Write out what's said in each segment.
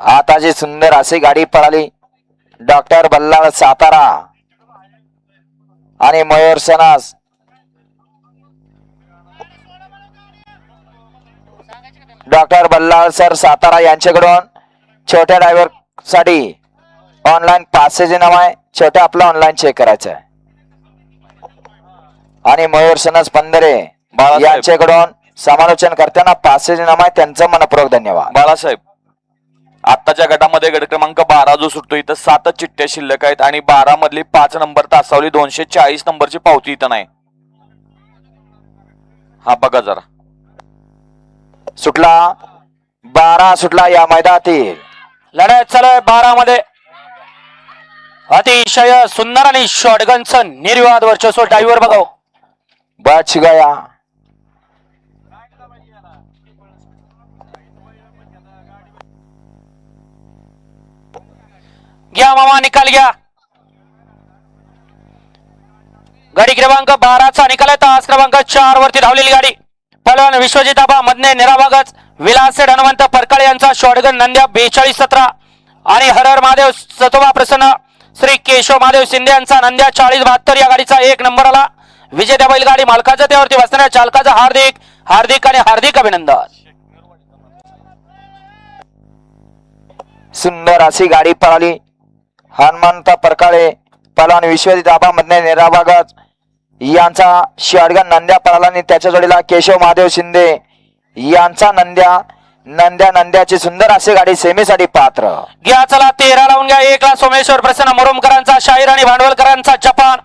आता जी सुंदर अशी गाडी पळाली डॉक्टर बल्लाळ सातारा आणि मयूर सनास डॉक्टर बल्लाळ सर सातारा यांच्याकडून छोट्या ड्रायव्हर साठी ऑनलाईन पासेज नाव आहे. छोट्या आपलं ऑनलाईन चेक करायचं आहे. आणि मयूर सनास पंधरे यांच्याकडून समालोचन करताना पासेज नाव आहे. त्यांचं मनपूर्वक धन्यवाद. बाळासाहेब आताच्या गटामध्ये गट क्रमांक 12 जो सुटतो इथं 7 चिठ्ठ्या शिल्लक आहेत आणि 12 मधली 5 नंबर तासावली 240 नंबरची पावती इथं नाही. हा बघा जरा सुटला 12 सुटला या मैदानातील लढत चालू आहे 12 मध्ये. अतिशय सुंदर आणि शॉटगनचं निर्विवाद वर्चस्व ड्रायव्हर बघाव बच गया. घ्या मामा निकाल घ्या. गाडी क्रमांक 12चा निकाल आहे. तास क्रमांक 4 वरती धावलेली गाडी पहलवान विश्वजित आबा मधने निराभागच विलासेड हनुमंत परकाळे यांचा शॉटगन नंद्या 42-17 आणि हरहर महादेव सतोबा प्रसन्न श्री केशव महादेव शिंदे यांचा नंद्या 40-72 या गाडीचा 1 नंबर आला. विजेत्या बैलगाडी मालकाचं त्यावरती बसणाऱ्या चालकाचं हार्दिक हार्दिक आणि हार्दिक अभिनंदन. सुंदर अशी गाडी पळाली हनुमंत परकाळे पहलवान विश्वजित आबा मधने निराभागच यांचा शॉटगन नंद्या पळाला आणि त्याच्या जोडीला केशव महादेव शिंदे यांचा नंद्याची सुंदर अशी गाडी सेमीसाठी पात्र. घ्या चला 13 लावून घ्या. 1 ला सोमेश्वर प्रसन्न मुरुमकरांचा शाहीर आणि भांडवलकरांचा जपान.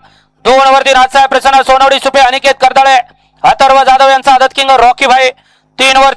2 वरती नाथसाहेब प्रसन्न सोनवडी सुपे अनिकेत करदाळे अथर्व जाधव यांचा आदत किंग रॉकी भाई. 3 वरती